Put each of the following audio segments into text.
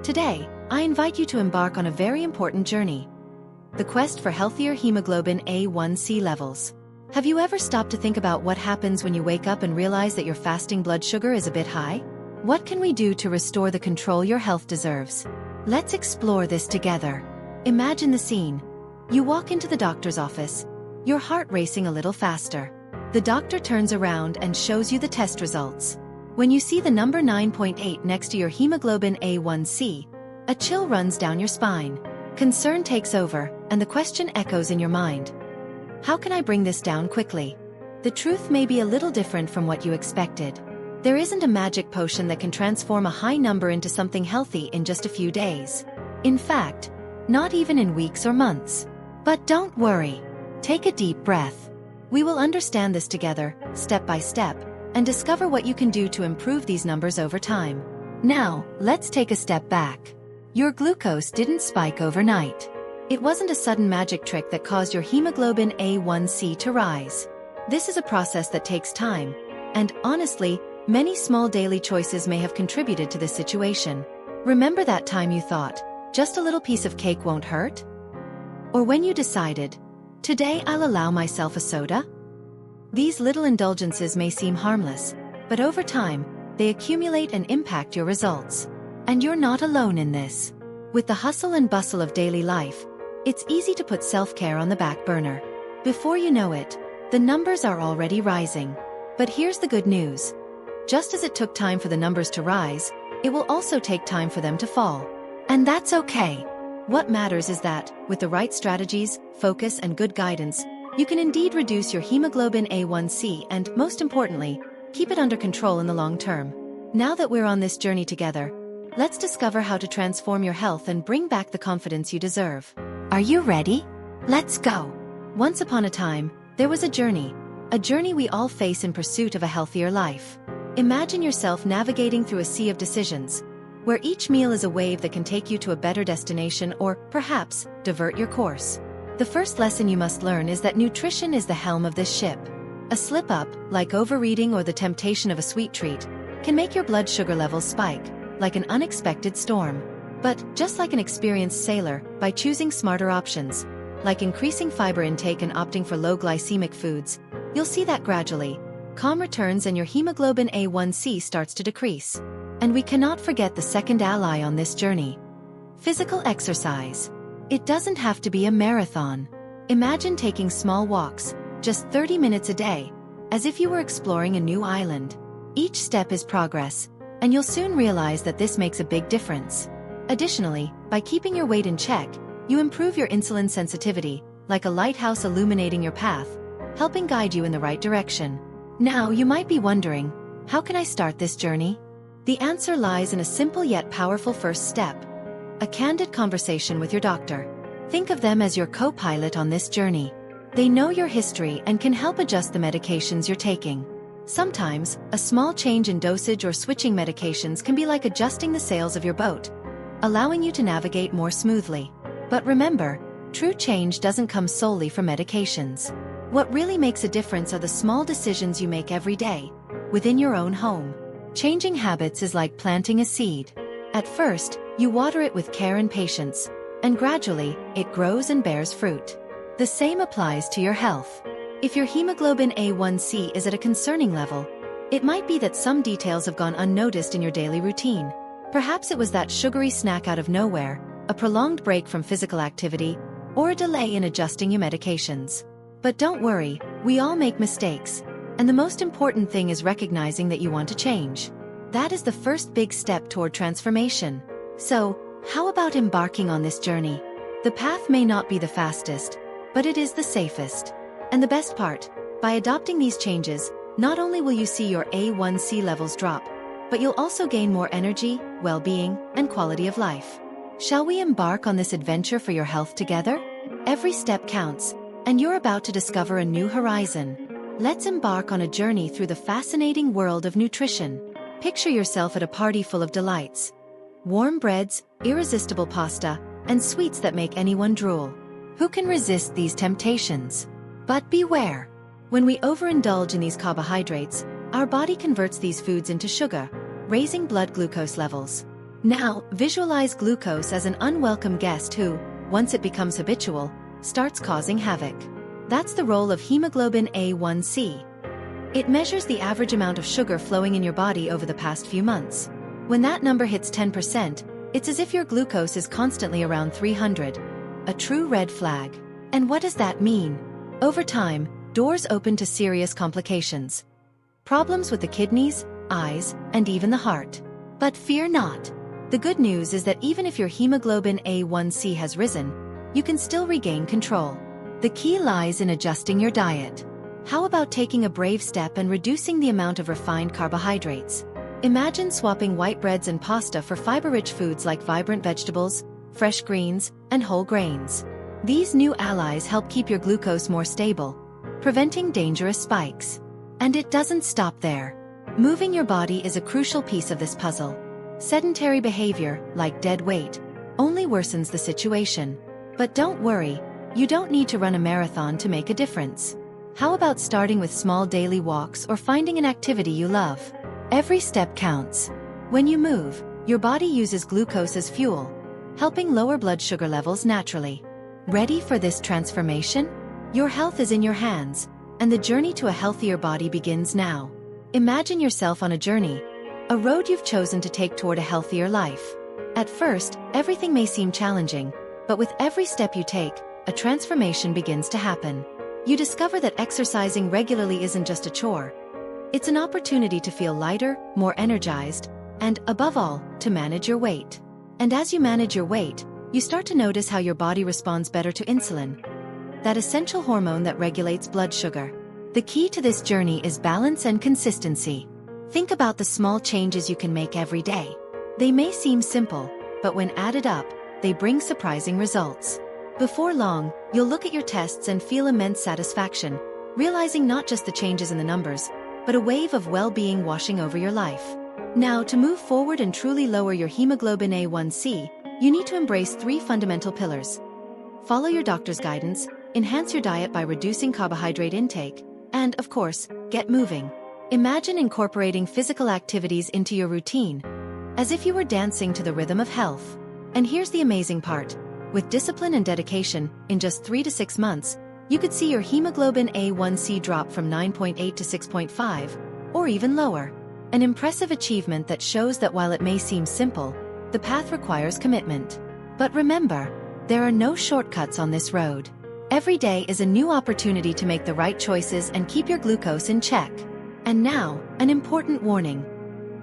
Today, I invite you to embark on a very important journey. The quest for healthier hemoglobin A1C levels. Have you ever stopped to think about what happens when you wake up and realize that your fasting blood sugar is a bit high? What can we do to restore the control your health deserves? Let's explore this together. Imagine the scene. You walk into the doctor's office, your heart racing a little faster. The doctor turns around and shows you the test results. When you see the number 9.8 next to your hemoglobin A1C, a chill runs down your spine. Concern takes over, and the question echoes in your mind. How can I bring this down quickly? The truth may be a little different from what you expected. There isn't a magic potion that can transform a high number into something healthy in just a few days. In fact, not even in weeks or months. But don't worry. Take a deep breath. We will understand this together, step by step, and discover what you can do to improve these numbers over time. Now, let's take a step back. Your glucose didn't spike overnight. It wasn't a sudden magic trick that caused your hemoglobin A1C to rise. This is a process that takes time, and honestly, many small daily choices may have contributed to this situation. Remember that time you thought, just a little piece of cake won't hurt? Or when you decided, today I'll allow myself a soda? These little indulgences may seem harmless, but over time, they accumulate and impact your results. And you're not alone in this. With the hustle and bustle of daily life, it's easy to put self-care on the back burner. Before you know it, the numbers are already rising. But here's the good news. Just as it took time for the numbers to rise, it will also take time for them to fall. And that's okay. What matters is that, with the right strategies, focus, and good guidance, you can indeed reduce your hemoglobin A1C and, most importantly, keep it under control in the long term. Now that we're on this journey together, let's discover how to transform your health and bring back the confidence you deserve. Are you ready? Let's go! Once upon a time, there was a journey we all face in pursuit of a healthier life. Imagine yourself navigating through a sea of decisions, where each meal is a wave that can take you to a better destination or, perhaps, divert your course. The first lesson you must learn is that nutrition is the helm of this ship. A slip-up, like overeating or the temptation of a sweet treat, can make your blood sugar levels spike, like an unexpected storm. But, just like an experienced sailor, by choosing smarter options, like increasing fiber intake and opting for low glycemic foods, you'll see that gradually, calm returns and your hemoglobin A1C starts to decrease. And we cannot forget the second ally on this journey. Physical exercise. It doesn't have to be a marathon. Imagine taking small walks, just 30 minutes a day, as if you were exploring a new island. Each step is progress, and you'll soon realize that this makes a big difference. Additionally, by keeping your weight in check, you improve your insulin sensitivity, like a lighthouse illuminating your path, helping guide you in the right direction. Now you might be wondering, how can I start this journey? The answer lies in a simple yet powerful first step. A candid conversation with your doctor. Think of them as your co-pilot on this journey. They know your history and can help adjust the medications you're taking. Sometimes, a small change in dosage or switching medications can be like adjusting the sails of your boat, allowing you to navigate more smoothly. But remember, true change doesn't come solely from medications. What really makes a difference are the small decisions you make every day, within your own home. Changing habits is like planting a seed. At first, you water it with care and patience, and gradually, it grows and bears fruit. The same applies to your health. If your hemoglobin A1C is at a concerning level, it might be that some details have gone unnoticed in your daily routine. Perhaps it was that sugary snack out of nowhere, a prolonged break from physical activity, or a delay in adjusting your medications. But don't worry, we all make mistakes, and the most important thing is recognizing that you want to change. That is the first big step toward transformation. So, how about embarking on this journey? The path may not be the fastest, but it is the safest. And the best part, by adopting these changes, not only will you see your A1C levels drop, but you'll also gain more energy, well-being, and quality of life. Shall we embark on this adventure for your health together? Every step counts, and you're about to discover a new horizon. Let's embark on a journey through the fascinating world of nutrition. Picture yourself at a party full of delights. Warm breads, irresistible pasta, and sweets that make anyone drool. Who can resist these temptations? But beware. When we overindulge in these carbohydrates, our body converts these foods into sugar, raising blood glucose levels. Now, visualize glucose as an unwelcome guest who, once it becomes habitual, starts causing havoc. That's the role of hemoglobin A1C. It measures the average amount of sugar flowing in your body over the past few months. When that number hits 10%, it's as if your glucose is constantly around 300. A true red flag. And what does that mean? Over time, doors open to serious complications. Problems with the kidneys, eyes, and even the heart. But fear not. The good news is that even if your hemoglobin A1C has risen, you can still regain control. The key lies in adjusting your diet. How about taking a brave step and reducing the amount of refined carbohydrates? Imagine swapping white breads and pasta for fiber-rich foods like vibrant vegetables, fresh greens, and whole grains. These new allies help keep your glucose more stable, preventing dangerous spikes. And it doesn't stop there. Moving your body is a crucial piece of this puzzle. Sedentary behavior, like dead weight, only worsens the situation. But don't worry, you don't need to run a marathon to make a difference. How about starting with small daily walks or finding an activity you love? Every step counts. When you move, your body uses glucose as fuel, helping lower blood sugar levels naturally. Ready for this transformation? Your health is in your hands, and the journey to a healthier body begins now. Imagine yourself on a journey, a road you've chosen to take toward a healthier life. At first, everything may seem challenging, but with every step you take, a transformation begins to happen. You discover that exercising regularly isn't just a chore. It's an opportunity to feel lighter, more energized, and, above all, to manage your weight. And as you manage your weight, you start to notice how your body responds better to insulin, that essential hormone that regulates blood sugar. The key to this journey is balance and consistency. Think about the small changes you can make every day. They may seem simple, but when added up, they bring surprising results. Before long, you'll look at your tests and feel immense satisfaction, realizing not just the changes in the numbers, but a wave of well-being washing over your life. Now, to move forward and truly lower your hemoglobin A1C, you need to embrace 3 fundamental pillars. Follow your doctor's guidance, enhance your diet by reducing carbohydrate intake, and, of course, get moving. Imagine incorporating physical activities into your routine, as if you were dancing to the rhythm of health. And here's the amazing part. With discipline and dedication, in just 3 to 6 months, you could see your hemoglobin A1C drop from 9.8 to 6.5, or even lower. An impressive achievement that shows that while it may seem simple, the path requires commitment. But remember, there are no shortcuts on this road. Every day is a new opportunity to make the right choices and keep your glucose in check. And now, an important warning.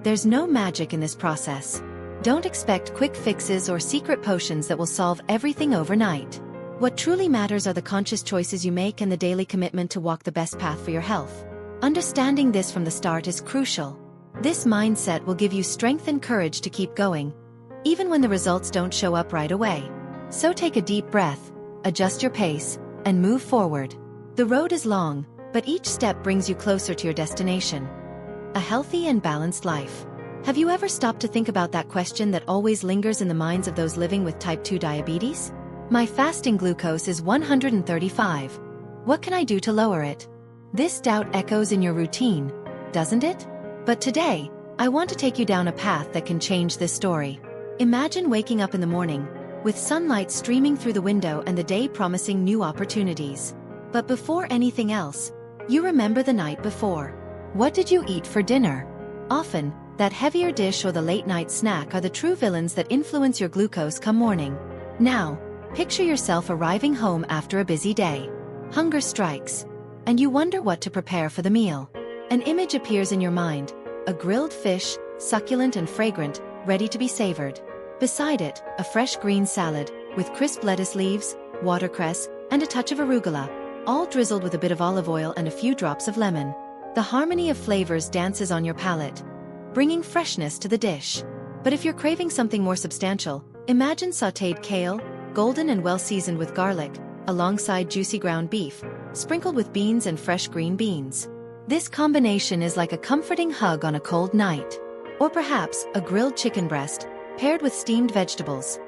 There's no magic in this process. Don't expect quick fixes or secret potions that will solve everything overnight. What truly matters are the conscious choices you make and the daily commitment to walk the best path for your health. Understanding this from the start is crucial. This mindset will give you strength and courage to keep going, even when the results don't show up right away. So take a deep breath, adjust your pace, and move forward. The road is long, but each step brings you closer to your destination. A healthy and balanced life. Have you ever stopped to think about that question that always lingers in the minds of those living with type 2 diabetes? My fasting glucose is 135. What can I do to lower it? This doubt echoes in your routine, doesn't it? But today, I want to take you down a path that can change this story. Imagine waking up in the morning, with sunlight streaming through the window and the day promising new opportunities. But before anything else, you remember the night before. What did you eat for dinner? Often, that heavier dish or the late-night snack are the true villains that influence your glucose come morning. Now, picture yourself arriving home after a busy day. Hunger strikes, and you wonder what to prepare for the meal. An image appears in your mind, a grilled fish, succulent and fragrant, ready to be savored. Beside it, a fresh green salad, with crisp lettuce leaves, watercress, and a touch of arugula, all drizzled with a bit of olive oil and a few drops of lemon. The harmony of flavors dances on your palate, bringing freshness to the dish. But if you're craving something more substantial, imagine sautéed kale, golden and well-seasoned with garlic, alongside juicy ground beef, sprinkled with beans and fresh green beans. This combination is like a comforting hug on a cold night. Or perhaps, a grilled chicken breast, paired with steamed vegetables.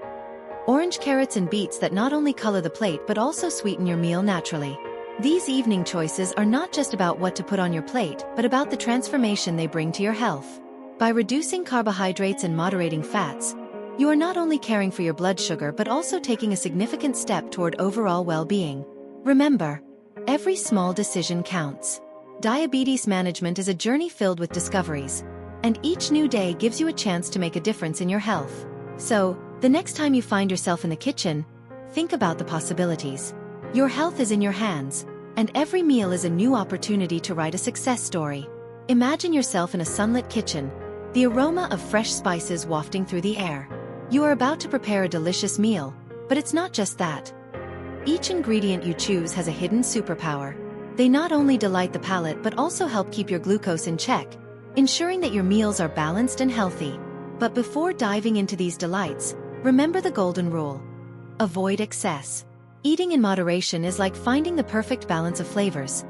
Orange carrots and beets that not only color the plate but also sweeten your meal naturally. These evening choices are not just about what to put on your plate, but about the transformation they bring to your health. By reducing carbohydrates and moderating fats, You are not only caring for your blood sugar but also taking a significant step toward overall well-being. Remember, every small decision counts. Diabetes management is a journey filled with discoveries, and each new day gives you a chance to make a difference in your health. So, the next time you find yourself in the kitchen, think about the possibilities. Your health is in your hands, and every meal is a new opportunity to write a success story. Imagine yourself in a sunlit kitchen, the aroma of fresh spices wafting through the air. You are about to prepare a delicious meal, but it's not just that. Each ingredient you choose has a hidden superpower. They not only delight the palate but also help keep your glucose in check, ensuring that your meals are balanced and healthy. But before diving into these delights, remember the golden rule. Avoid excess. Eating in moderation is like finding the perfect balance of flavors.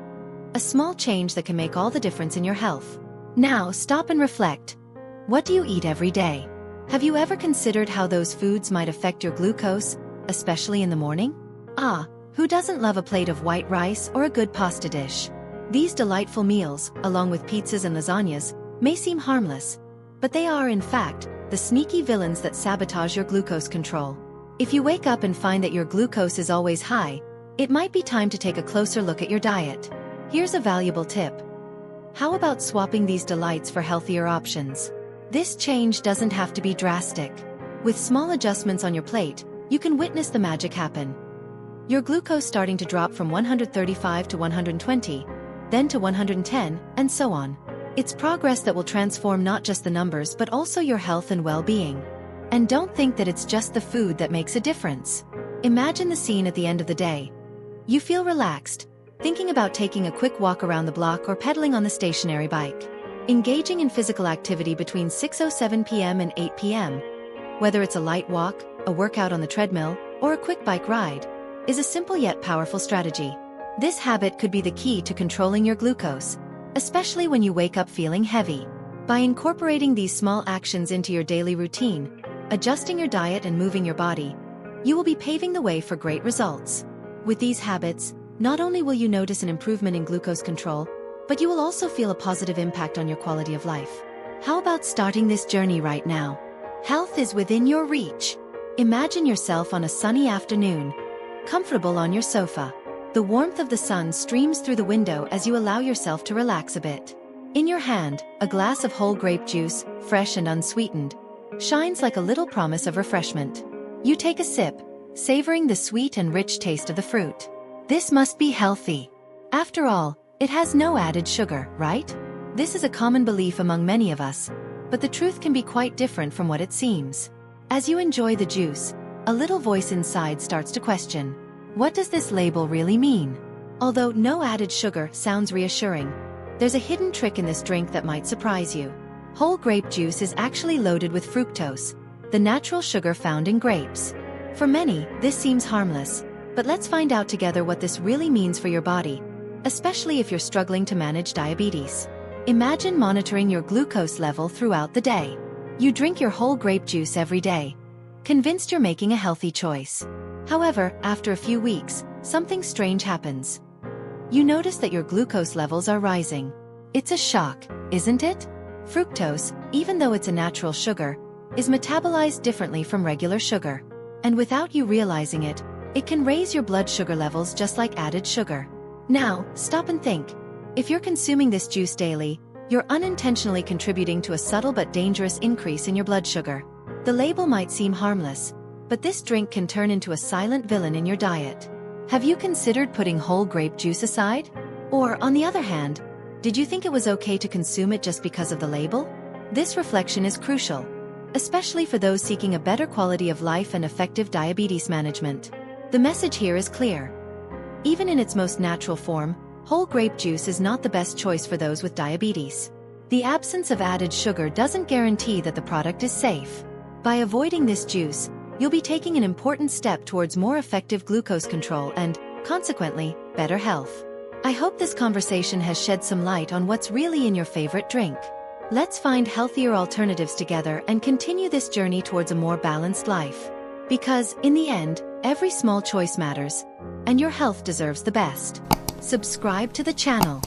A small change that can make all the difference in your health. Now, stop and reflect. What do you eat every day? Have you ever considered how those foods might affect your glucose, especially in the morning? Who doesn't love a plate of white rice or a good pasta dish? These delightful meals, along with pizzas and lasagnas, may seem harmless, but they are, in fact, the sneaky villains that sabotage your glucose control. If you wake up and find that your glucose is always high, it might be time to take a closer look at your diet. Here's a valuable tip. How about swapping these delights for healthier options? This change doesn't have to be drastic. With small adjustments on your plate, you can witness the magic happen. Your glucose starting to drop from 135 to 120, then to 110, and so on. It's progress that will transform not just the numbers but also your health and well-being. And don't think that it's just the food that makes a difference. Imagine the scene at the end of the day. You feel relaxed, thinking about taking a quick walk around the block or pedaling on the stationary bike. Engaging in physical activity between 6:07 p.m. and 8 p.m., whether it's a light walk, a workout on the treadmill, or a quick bike ride, is a simple yet powerful strategy. This habit could be the key to controlling your glucose, especially when you wake up feeling heavy. By incorporating these small actions into your daily routine, adjusting your diet and moving your body, you will be paving the way for great results. With these habits, not only will you notice an improvement in glucose control, but you will also feel a positive impact on your quality of life. How about starting this journey right now? Health is within your reach. Imagine yourself on a sunny afternoon, comfortable on your sofa. The warmth of the sun streams through the window as you allow yourself to relax a bit. In your hand, a glass of whole grape juice, fresh and unsweetened, shines like a little promise of refreshment. You take a sip, savoring the sweet and rich taste of the fruit. This must be healthy. After all, it has no added sugar, right? This is a common belief among many of us, but the truth can be quite different from what it seems. As you enjoy the juice, a little voice inside starts to question, what does this label really mean? Although no added sugar sounds reassuring, there's a hidden trick in this drink that might surprise you. Whole grape juice is actually loaded with fructose, the natural sugar found in grapes. For many, this seems harmless, but let's find out together what this really means for your body, especially if you're struggling to manage diabetes. Imagine monitoring your glucose level throughout the day. You drink your whole grape juice every day, convinced you're making a healthy choice. However, after a few weeks, something strange happens. You notice that your glucose levels are rising. It's a shock, isn't it? Fructose, even though it's a natural sugar, is metabolized differently from regular sugar. And without you realizing it, it can raise your blood sugar levels just like added sugar. Now, stop and think. If you're consuming this juice daily, you're unintentionally contributing to a subtle but dangerous increase in your blood sugar. The label might seem harmless, but this drink can turn into a silent villain in your diet. Have you considered putting whole grape juice aside? Or, on the other hand, did you think it was okay to consume it just because of the label? This reflection is crucial, especially for those seeking a better quality of life and effective diabetes management. The message here is clear. Even in its most natural form, whole grape juice is not the best choice for those with diabetes. The absence of added sugar doesn't guarantee that the product is safe. By avoiding this juice, you'll be taking an important step towards more effective glucose control and, consequently, better health. I hope this conversation has shed some light on what's really in your favorite drink. Let's find healthier alternatives together and continue this journey towards a more balanced life. Because, in the end, every small choice matters, and your health deserves the best. Subscribe to the channel.